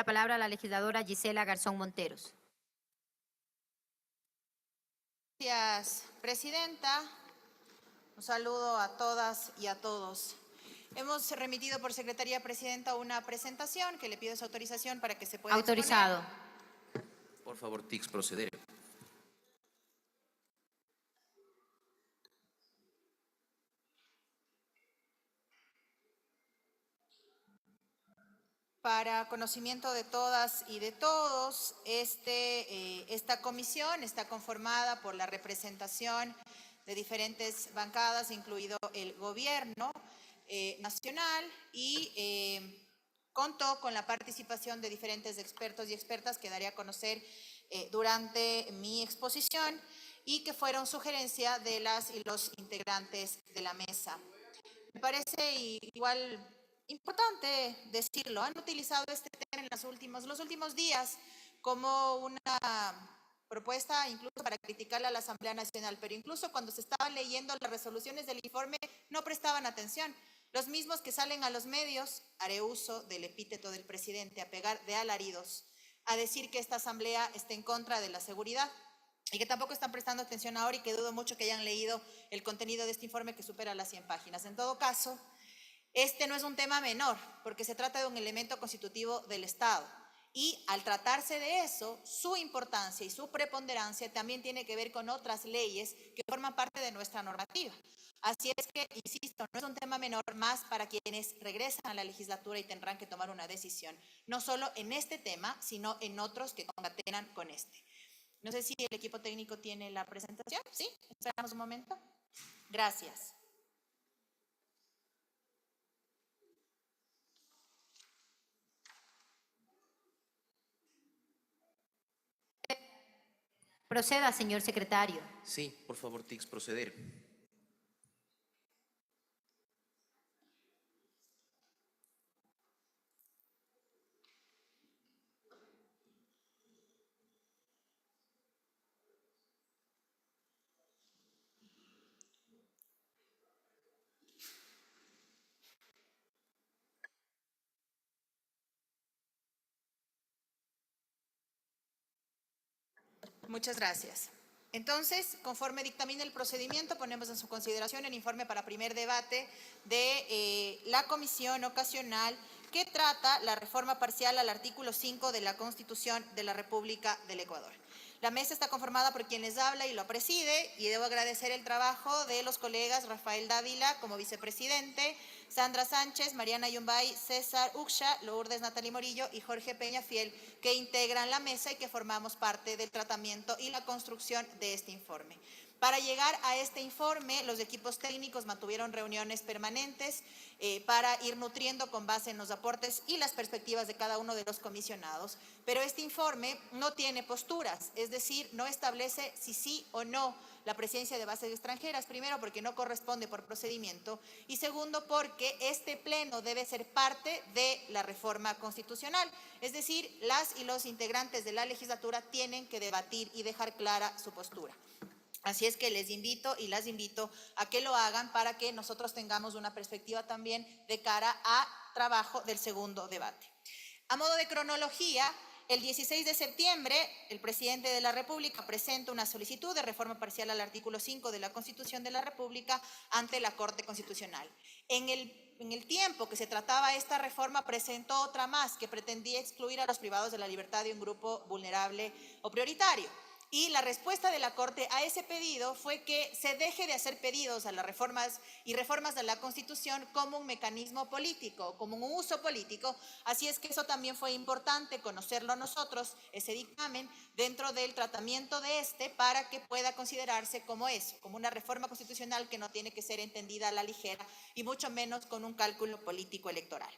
palabra a la legisladora Gisela Garzón Monteros. Gracias, presidenta. Un saludo a todas y a todos. Hemos remitido por Secretaría Presidenta una presentación que le pido su autorización para que se pueda Autorizado. exponer. Por favor, TICS, proceder. Para conocimiento de todas y de todos, esta comisión está conformada por la representación de diferentes bancadas, incluido el gobierno nacional, y contó con la participación de diferentes expertos y expertas que daré a conocer durante mi exposición y que fueron sugerencia de las y los integrantes de la mesa. Me parece igual importante decirlo. Han utilizado este tema en los últimos días como una propuesta incluso para criticarle a la Asamblea Nacional, pero incluso cuando se estaban leyendo las resoluciones del informe no prestaban atención. Los mismos que salen a los medios, haré uso del epíteto del presidente, a pegar de alaridos, a decir que esta Asamblea está en contra de la seguridad, y que tampoco están prestando atención ahora y que dudo mucho que hayan leído el contenido de este informe que supera las 100 páginas. En todo caso, este no es un tema menor, porque se trata de un elemento constitutivo del Estado. Y al tratarse de eso, su importancia y su preponderancia también tiene que ver con otras leyes que forman parte de nuestra normativa. Así es que, insisto, no es un tema menor, más para quienes regresan a la legislatura y tendrán que tomar una decisión, no solo en este tema, sino en otros que concatenan con este. No sé si el equipo técnico tiene la presentación. ¿Sí? Esperamos un momento. Gracias. Proceda, señor secretario. Sí, por favor, TICS, proceder. Muchas gracias. Entonces, conforme dictamina el procedimiento, ponemos en su consideración el informe para primer debate de la comisión ocasional que trata la reforma parcial al artículo 5 de la Constitución de la República del Ecuador. La mesa está conformada por quien les habla y lo preside, y debo agradecer el trabajo de los colegas Rafael Dávila como vicepresidente, Sandra Sánchez, Mariana Yumbay, César Uxcha, Lourdes Natalie Morillo y Jorge Peñafiel, que integran la mesa y que formamos parte del tratamiento y la construcción de este informe. Para llegar a este informe, los equipos técnicos mantuvieron reuniones permanentes para ir nutriendo con base en los aportes y las perspectivas de cada uno de los comisionados. Pero este informe no tiene posturas, es decir, no establece si sí o no la presencia de bases extranjeras, primero porque no corresponde por procedimiento y segundo porque este pleno debe ser parte de la reforma constitucional. Es decir, las y los integrantes de la legislatura tienen que debatir y dejar clara su postura. Así es que les invito y las invito a que lo hagan para que nosotros tengamos una perspectiva también de cara a trabajo del segundo debate. A modo de cronología, el 16 de septiembre, el presidente de la República presenta una solicitud de reforma parcial al artículo 5 de la Constitución de la República ante la Corte Constitucional. En el tiempo que se trataba esta reforma, presentó otra más que pretendía excluir a los privados de la libertad de un grupo vulnerable o prioritario. Y la respuesta de la Corte a ese pedido fue que se deje de hacer pedidos a las reformas de la Constitución como un mecanismo político, como un uso político. Así es que eso también fue importante conocerlo nosotros, ese dictamen, dentro del tratamiento de para que pueda considerarse como eso, como una reforma constitucional que no tiene que ser entendida a la ligera y mucho menos con un cálculo político electoral.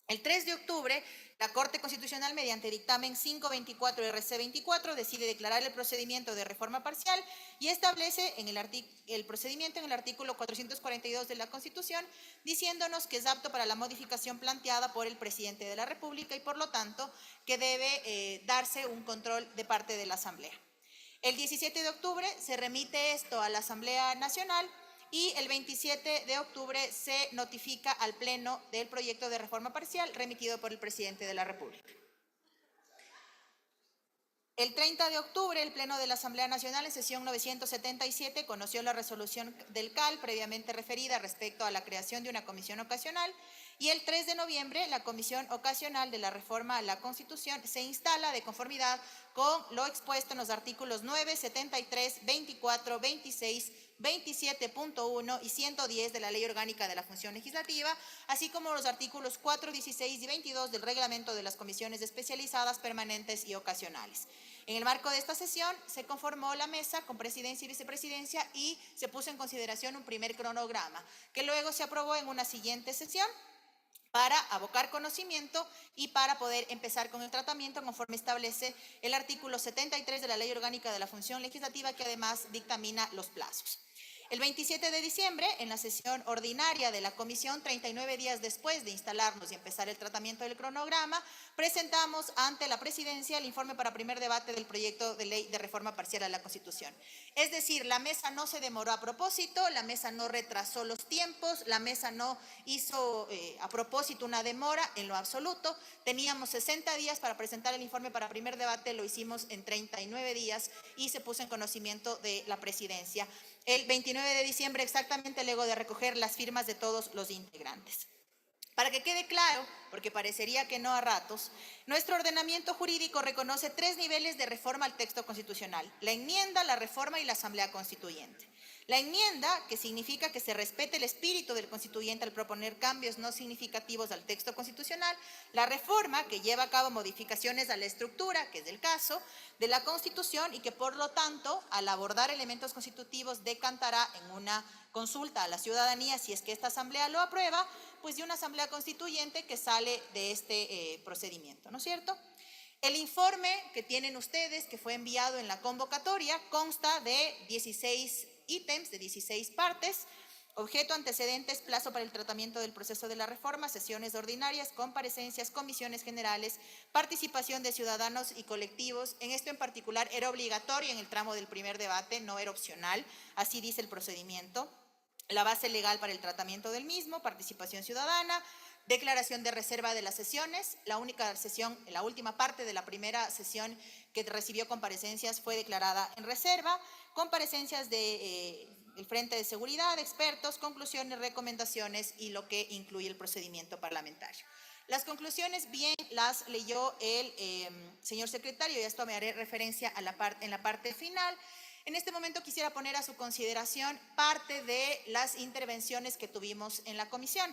El 3 de octubre, la Corte Constitucional, mediante dictamen 524 RC24, decide declarar el procedimiento de reforma parcial y establece el procedimiento en el artículo 442 de la Constitución, diciéndonos que es apto para la modificación planteada por el presidente de la República y, por lo tanto, que debe darse un control de parte de la Asamblea. El 17 de octubre se remite esto a la Asamblea Nacional y el 27 de octubre se notifica al Pleno del proyecto de reforma parcial remitido por el presidente de la República. El 30 de octubre, el Pleno de la Asamblea Nacional, en sesión 977, conoció la resolución del CAL previamente referida respecto a la creación de una comisión ocasional, y el 3 de noviembre, la Comisión Ocasional de la Reforma a la Constitución se instala de conformidad con lo expuesto en los artículos 9, 73, 24, 26, 27.1 y 110 de la Ley Orgánica de la Función Legislativa, así como los artículos 4, 16 y 22 del Reglamento de las Comisiones Especializadas Permanentes y Ocasionales. En el marco de esta sesión se conformó la mesa con presidencia y vicepresidencia y se puso en consideración un primer cronograma, que luego se aprobó en una siguiente sesión para abocar conocimiento y para poder empezar con el tratamiento conforme establece el artículo 73 de la Ley Orgánica de la Función Legislativa, que además dictamina los plazos. El 27 de diciembre, en la sesión ordinaria de la comisión, 39 días después de instalarnos y empezar el tratamiento del cronograma, presentamos ante la presidencia el informe para primer debate del proyecto de ley de reforma parcial a la Constitución. Es decir, la mesa no se demoró a propósito, la mesa no retrasó los tiempos, la mesa no hizo a propósito una demora en lo absoluto. Teníamos 60 días para presentar el informe para primer debate, lo hicimos en 39 días y se puso en conocimiento de la presidencia el 29 de diciembre, exactamente luego de recoger las firmas de todos los integrantes. Para que quede claro, porque parecería que no a ratos, nuestro ordenamiento jurídico reconoce 3 niveles de reforma al texto constitucional: la enmienda, la reforma y la asamblea constituyente. La enmienda, que significa que se respete el espíritu del constituyente al proponer cambios no significativos al texto constitucional; la reforma, que lleva a cabo modificaciones a la estructura, que es el caso de la Constitución, y que por lo tanto, al abordar elementos constitutivos, decantará en una consulta a la ciudadanía, si es que esta asamblea lo aprueba, pues de una asamblea constituyente que sale de este procedimiento, ¿no es cierto? El informe que tienen ustedes, que fue enviado en la convocatoria, consta de 16 ítems, de 16 partes: objeto, antecedentes, plazo para el tratamiento del proceso de la reforma, sesiones ordinarias, comparecencias, comisiones generales, participación de ciudadanos y colectivos. En esto en particular era obligatorio en el tramo del primer debate, no era opcional, así dice el procedimiento. La base legal para el tratamiento del mismo: participación ciudadana, declaración de reserva de las sesiones. La única sesión, la última parte de la primera sesión que recibió comparecencias fue declarada en reserva. Comparecencias del Frente de Seguridad, expertos, conclusiones, recomendaciones y lo que incluye el procedimiento parlamentario. Las conclusiones bien las leyó el señor secretario, y a esto me haré referencia en la parte final. En este momento quisiera poner a su consideración parte de las intervenciones que tuvimos en la comisión.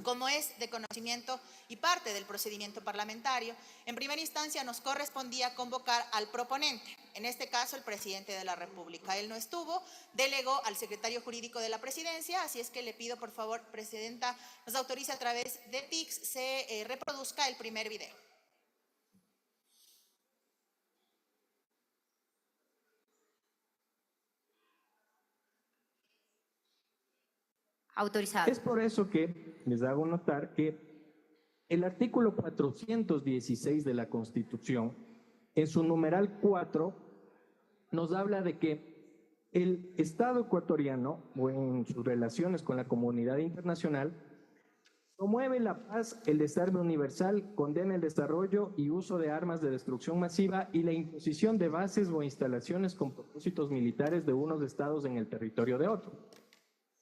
Como es de conocimiento y parte del procedimiento parlamentario, en primera instancia nos correspondía convocar al proponente, en este caso el presidente de la República. Él no estuvo, delegó al secretario jurídico de la presidencia, así es que le pido, por favor, presidenta, nos autorice a través de TICS se reproduzca el primer video. Autorizado. Es por eso que les hago notar que el artículo 416 de la Constitución, en su numeral 4, nos habla de que el Estado ecuatoriano, o en sus relaciones con la comunidad internacional, promueve la paz, el desarme universal, condena el desarrollo y uso de armas de destrucción masiva y la imposición de bases o instalaciones con propósitos militares de unos estados en el territorio de otro.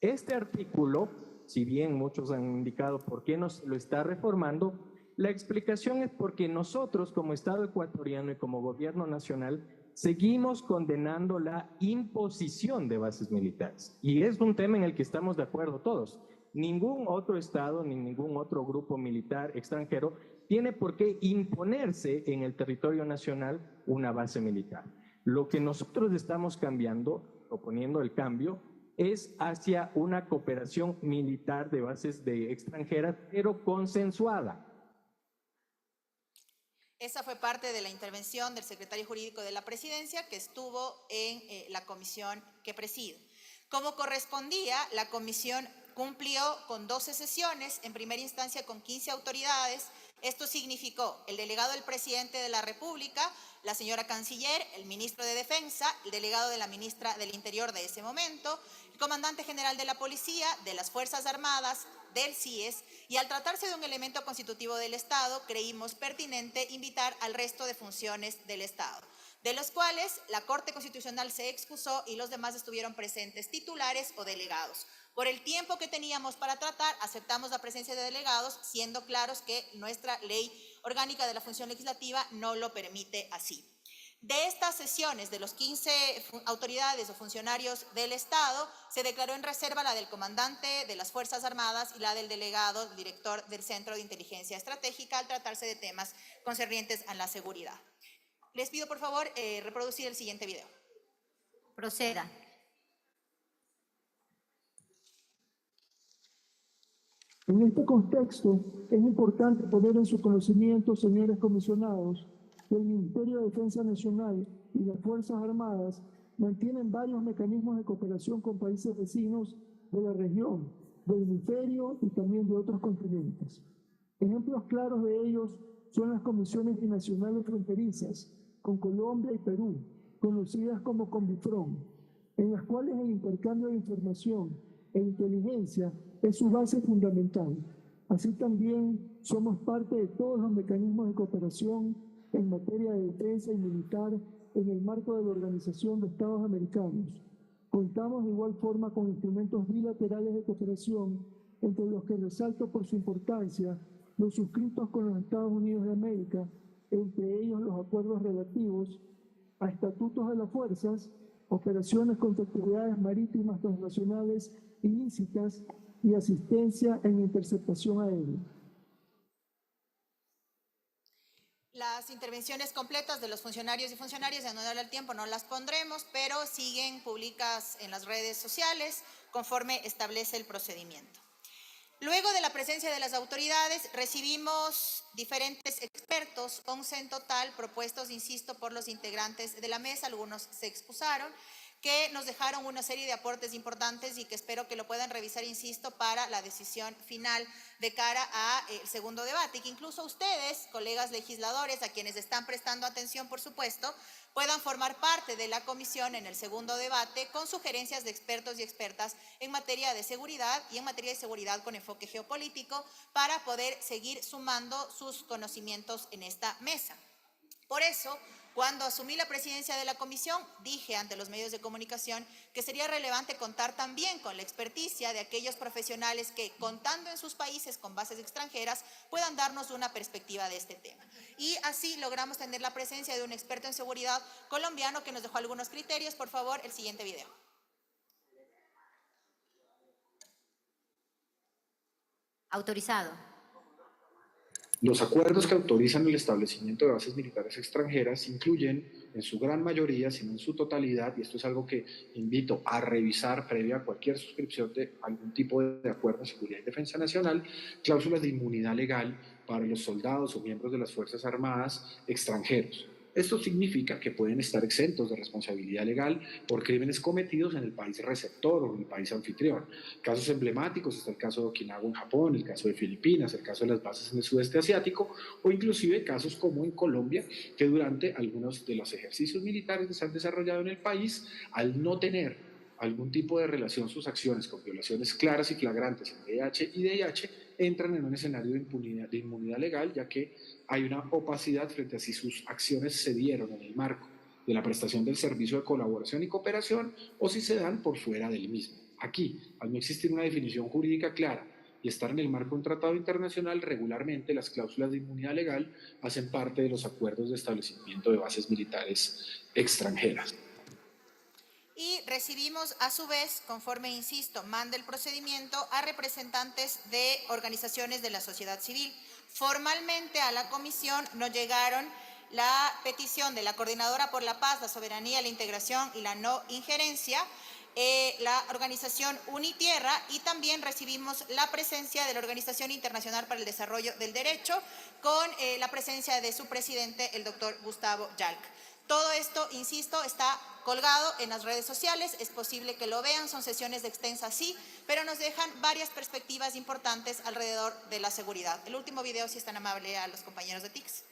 Este artículo, si bien muchos han indicado por qué no se lo está reformando, la explicación es porque nosotros como Estado ecuatoriano y como gobierno nacional seguimos condenando la imposición de bases militares. Y es un tema en el que estamos de acuerdo todos. Ningún otro Estado ni ningún otro grupo militar extranjero tiene por qué imponerse en el territorio nacional una base militar. Lo que nosotros estamos cambiando, proponiendo el cambio, es hacia una cooperación militar de bases extranjeras, pero consensuada. Esa fue parte de la intervención del secretario jurídico de la presidencia, que estuvo en la comisión que presido. Como correspondía, la comisión cumplió con 12 sesiones, en primera instancia con 15 autoridades Esto significó el delegado del presidente de la República, la señora canciller, el ministro de Defensa, el delegado de la ministra del Interior de ese momento, el comandante general de la Policía, de las Fuerzas Armadas, del CIES, y al tratarse de un elemento constitutivo del Estado, creímos pertinente invitar al resto de funciones del Estado, de los cuales la Corte Constitucional se excusó y los demás estuvieron presentes, titulares o delegados. Por el tiempo que teníamos para tratar, aceptamos la presencia de delegados, siendo claros que nuestra ley orgánica de la función legislativa no lo permite así. De estas sesiones, de los 15 autoridades o funcionarios del Estado, se declaró en reserva la del comandante de las Fuerzas Armadas y la del delegado, director del Centro de Inteligencia Estratégica, al tratarse de temas concernientes a la seguridad. Les pido, por favor, reproducir el siguiente video. Proceda. En este contexto, es importante poner en su conocimiento, señores comisionados, que el Ministerio de Defensa Nacional y las Fuerzas Armadas mantienen varios mecanismos de cooperación con países vecinos de la región, del hemisferio y también de otros continentes. Ejemplos claros de ellos son las comisiones binacionales fronterizas con Colombia y Perú, conocidas como Combifron, en las cuales el intercambio de información e inteligencia es su base fundamental. Así también somos parte de todos los mecanismos de cooperación en materia de defensa y militar en el marco de la Organización de Estados Americanos. Contamos de igual forma con instrumentos bilaterales de cooperación, entre los que resalto por su importancia los suscritos con los Estados Unidos de América, entre ellos los acuerdos relativos a estatutos de las fuerzas, operaciones contra actividades marítimas transnacionales ilícitas y asistencia en interceptación aérea. Las intervenciones completas de los funcionarios y funcionarias, de no darle el tiempo, no las pondremos, pero siguen públicas en las redes sociales conforme establece el procedimiento. Luego de la presencia de las autoridades, recibimos diferentes expertos, 11 en total, propuestos, insisto, por los integrantes de la mesa, algunos se excusaron, que nos dejaron una serie de aportes importantes y que espero que lo puedan revisar, insisto, para la decisión final de cara al segundo debate, y que incluso ustedes, colegas legisladores, a quienes están prestando atención, por supuesto, puedan formar parte de la comisión en el segundo debate con sugerencias de expertos y expertas en materia de seguridad y en materia de seguridad con enfoque geopolítico para poder seguir sumando sus conocimientos en esta mesa. Por eso, cuando asumí la presidencia de la comisión, dije ante los medios de comunicación que sería relevante contar también con la experticia de aquellos profesionales que, contando en sus países con bases extranjeras, puedan darnos una perspectiva de este tema. Y así logramos tener la presencia de un experto en seguridad colombiano que nos dejó algunos criterios. Por favor, el siguiente video. Autorizado. Los acuerdos que autorizan el establecimiento de bases militares extranjeras incluyen, en su gran mayoría, si no en su totalidad, y esto es algo que invito a revisar previa a cualquier suscripción de algún tipo de acuerdo de seguridad y defensa nacional, cláusulas de inmunidad legal para los soldados o miembros de las Fuerzas Armadas extranjeros. Esto significa que pueden estar exentos de responsabilidad legal por crímenes cometidos en el país receptor o en el país anfitrión. Casos emblemáticos está el caso de Okinawa en Japón, el caso de Filipinas, el caso de las bases en el sudeste asiático, o inclusive casos como en Colombia, que durante algunos de los ejercicios militares que se han desarrollado en el país, al no tener algún tipo de relación sus acciones con violaciones claras y flagrantes en VIH y DIH, entran en un escenario de inmunidad legal, ya que hay una opacidad frente a si sus acciones se dieron en el marco de la prestación del servicio de colaboración y cooperación o si se dan por fuera del mismo. Aquí, al no existir una definición jurídica clara y estar en el marco de un tratado internacional, regularmente las cláusulas de inmunidad legal hacen parte de los acuerdos de establecimiento de bases militares extranjeras. Y recibimos a su vez, conforme, insisto, manda el procedimiento, a representantes de organizaciones de la sociedad civil. Formalmente a la comisión nos llegaron la petición de la Coordinadora por la Paz, la Soberanía, la Integración y la No Injerencia, la organización Unitierra, y también recibimos la presencia de la Organización Internacional para el Desarrollo del Derecho, con la presencia de su presidente, el doctor Gustavo Yalc. Todo esto, insisto, está colgado en las redes sociales, es posible que lo vean, son sesiones de extensa, sí, pero nos dejan varias perspectivas importantes alrededor de la seguridad. El último video, si es tan amable, a los compañeros de TICS.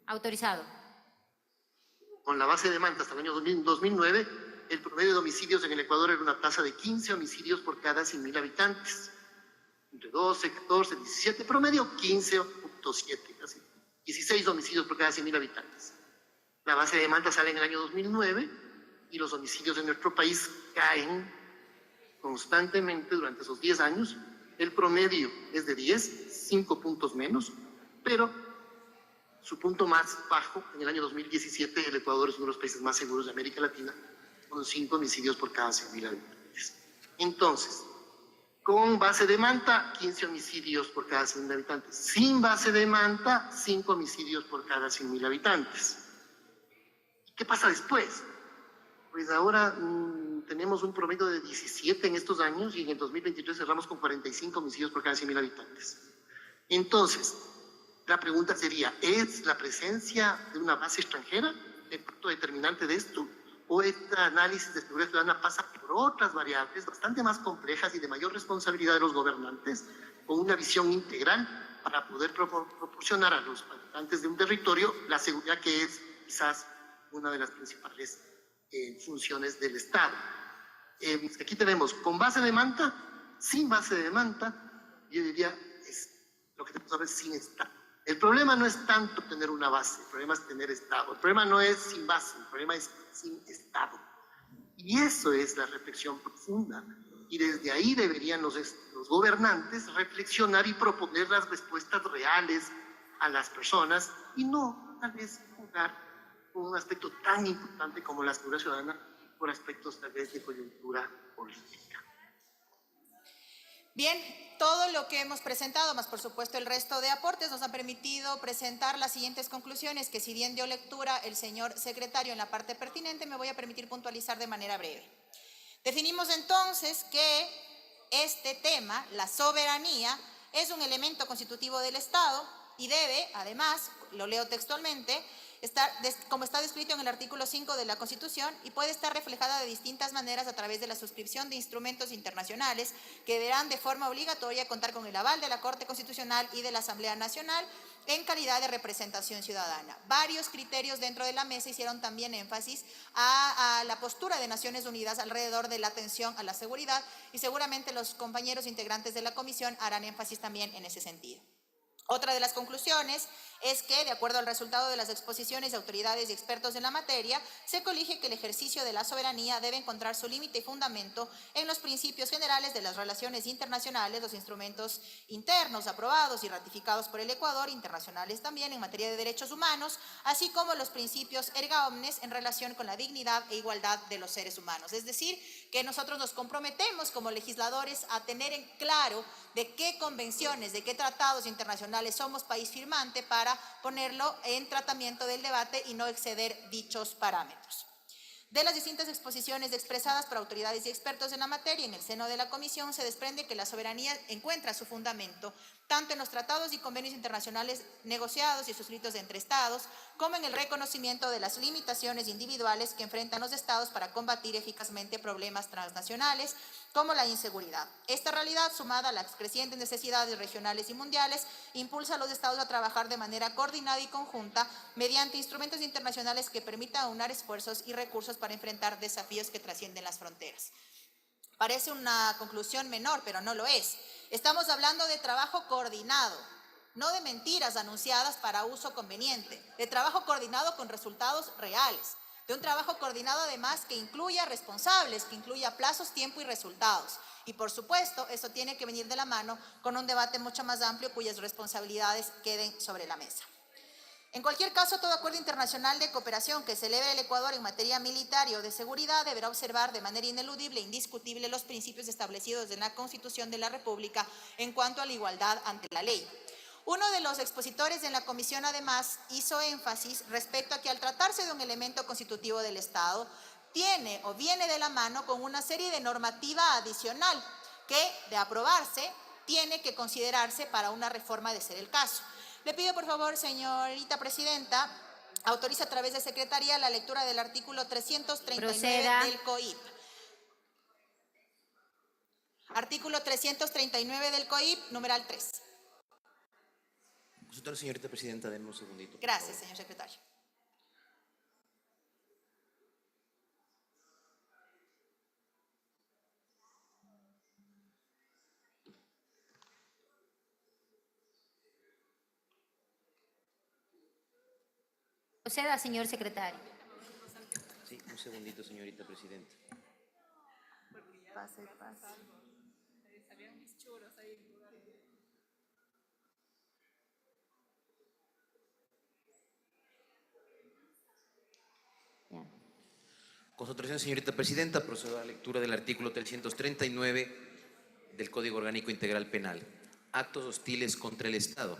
Autorizado. Con la base de Manta hasta el año 2009, el promedio de homicidios en el Ecuador era una tasa de 15 homicidios por cada 100.000 habitantes. Entre 12, 14, 17, promedio 15.7, casi 16 homicidios por cada 100.000 habitantes. La base de Manta sale en el año 2009 y los homicidios en nuestro país caen constantemente durante esos 10 años. El promedio es de 10, 5 puntos menos, pero su punto más bajo en el año 2017, el Ecuador es uno de los países más seguros de América Latina, con 5 homicidios por cada 100.000 habitantes. Entonces, con base de Manta, 15 homicidios por cada 100.000 habitantes. Sin base de Manta, 5 homicidios por cada 100.000 habitantes. ¿Y qué pasa después? Pues ahora tenemos un promedio de 17 en estos años y en el 2023 cerramos con 45 homicidios por cada 100.000 habitantes. Entonces, la pregunta sería, ¿es la presencia de una base extranjera el punto determinante de esto? ¿O este análisis de seguridad ciudadana pasa por otras variables bastante más complejas y de mayor responsabilidad de los gobernantes, con una visión integral para poder proporcionar a los habitantes de un territorio la seguridad que es quizás una de las principales funciones del Estado? Aquí tenemos con base de Manta, sin base de Manta, yo diría es lo que tenemos que ver sin Estado. El problema no es tanto tener una base, el problema es tener Estado. El problema no es sin base, el problema es sin Estado. Y eso es la reflexión profunda. Y desde ahí deberían los gobernantes reflexionar y proponer las respuestas reales a las personas y no tal vez jugar con un aspecto tan importante como la seguridad ciudadana por aspectos tal vez de coyuntura política. Bien, todo lo que hemos presentado, más por supuesto el resto de aportes, nos han permitido presentar las siguientes conclusiones, que si bien dio lectura el señor secretario en la parte pertinente, me voy a permitir puntualizar de manera breve. Definimos entonces que este tema, la soberanía, es un elemento constitutivo del Estado y debe, además, lo leo textualmente, como está descrito en el artículo 5 de la Constitución, y puede estar reflejada de distintas maneras a través de la suscripción de instrumentos internacionales que deberán de forma obligatoria contar con el aval de la Corte Constitucional y de la Asamblea Nacional en calidad de representación ciudadana. Varios criterios dentro de la mesa hicieron también énfasis a la postura de Naciones Unidas alrededor de la atención a la seguridad, y seguramente los compañeros integrantes de la comisión harán énfasis también en ese sentido. Otra de las conclusiones es que, de acuerdo al resultado de las exposiciones de autoridades y expertos en la materia, se colige que el ejercicio de la soberanía debe encontrar su límite y fundamento en los principios generales de las relaciones internacionales, los instrumentos internos aprobados y ratificados por el Ecuador, internacionales también en materia de derechos humanos, así como los principios erga omnes en relación con la dignidad e igualdad de los seres humanos. Es decir, que nosotros nos comprometemos como legisladores a tener en claro de qué convenciones, de qué tratados internacionales somos país firmante para ponerlo en tratamiento del debate y no exceder dichos parámetros. De las distintas exposiciones expresadas por autoridades y expertos en la materia en el seno de la comisión, se desprende que la soberanía encuentra su fundamento tanto en los tratados y convenios internacionales negociados y suscritos entre Estados, como en el reconocimiento de las limitaciones individuales que enfrentan los Estados para combatir eficazmente problemas transnacionales, como la inseguridad. Esta realidad, sumada a las crecientes necesidades regionales y mundiales, impulsa a los Estados a trabajar de manera coordinada y conjunta mediante instrumentos internacionales que permitan aunar esfuerzos y recursos para enfrentar desafíos que trascienden las fronteras. Parece una conclusión menor, pero no lo es. Estamos hablando de trabajo coordinado, no de mentiras anunciadas para uso conveniente, de trabajo coordinado con resultados reales, de un trabajo coordinado además que incluya responsables, que incluya plazos, tiempo y resultados. Y por supuesto, eso tiene que venir de la mano con un debate mucho más amplio cuyas responsabilidades queden sobre la mesa. En cualquier caso, todo acuerdo internacional de cooperación que celebre el Ecuador en materia militar y o de seguridad deberá observar de manera ineludible e indiscutible los principios establecidos en la Constitución de la República en cuanto a la igualdad ante la ley. Uno de los expositores en la comisión, además, hizo énfasis respecto a que al tratarse de un elemento constitutivo del Estado, tiene o viene de la mano con una serie de normativa adicional que, de aprobarse, tiene que considerarse para una reforma de ser el caso. Le pido, por favor, señorita presidenta, autoriza a través de secretaría la lectura del artículo 339 Proceda. del COIP. Artículo 339 del COIP, numeral 3. Consultor, señorita presidenta, denme un segundito. por Gracias, favor. señor secretario. Proceda, señor secretario. Sí, un segundito, señorita presidenta. Pase, pase. Ya. Con su autorización, señorita presidenta, procedo a la lectura del artículo 339 del Código Orgánico Integral Penal. Actos hostiles contra el Estado.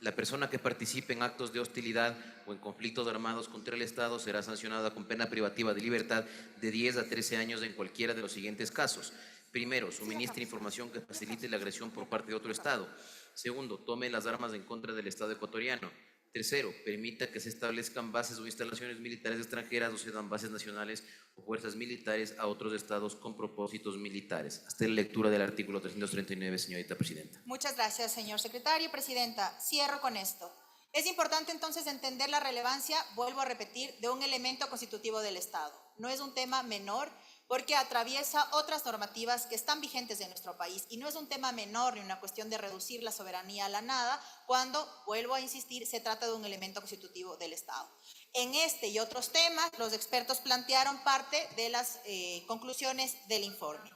La persona que participe en actos de hostilidad o en conflictos armados contra el Estado será sancionada con pena privativa de libertad de 10 a 13 años en cualquiera de los siguientes casos. Primero, suministre información que facilite la agresión por parte de otro Estado. Segundo, tome las armas en contra del Estado ecuatoriano. Tercero, permita que se establezcan bases o instalaciones militares extranjeras o se dan bases nacionales o fuerzas militares a otros estados con propósitos militares. Hasta la lectura del artículo 339, señorita presidenta. Muchas gracias, señor secretario. Presidenta, cierro con esto. Es importante entonces entender la relevancia, vuelvo a repetir, de un elemento constitutivo del Estado. No es un tema menor porque atraviesa otras normativas que están vigentes en nuestro país y no es un tema menor ni una cuestión de reducir la soberanía a la nada cuando, vuelvo a insistir, se trata de un elemento constitutivo del Estado. En este y otros temas, los expertos plantearon parte de las conclusiones del informe.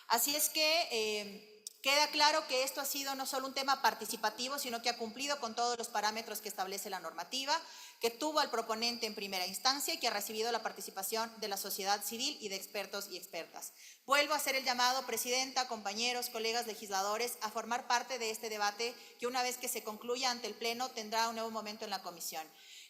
Así es que queda claro que esto ha sido no solo un tema participativo, sino que ha cumplido con todos los parámetros que establece la normativa, que tuvo al proponente en primera instancia y que ha recibido la participación de la sociedad civil y de expertos y expertas. Vuelvo a hacer el llamado, presidenta, compañeros, colegas legisladores, a formar parte de este debate que una vez que se concluya ante el Pleno tendrá un nuevo momento en la comisión.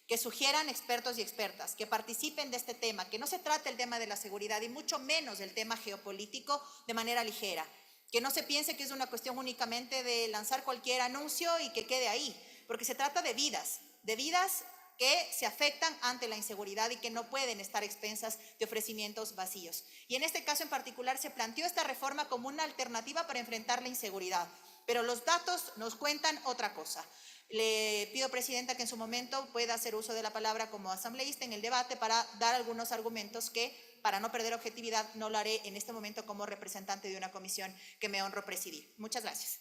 Que sugieran expertos y expertas, que participen de este tema, que no se trate el tema de la seguridad y mucho menos el tema geopolítico de manera ligera. Que no se piense que es una cuestión únicamente de lanzar cualquier anuncio y que quede ahí, porque se trata de vidas que se afectan ante la inseguridad y que no pueden estar expensas de ofrecimientos vacíos. Y en este caso en particular se planteó esta reforma como una alternativa para enfrentar la inseguridad, pero los datos nos cuentan otra cosa. Le pido, presidenta, que en su momento pueda hacer uso de la palabra como asambleísta en el debate para dar algunos argumentos que, para no perder objetividad, no lo haré en este momento como representante de una comisión que me honro presidir. Muchas gracias.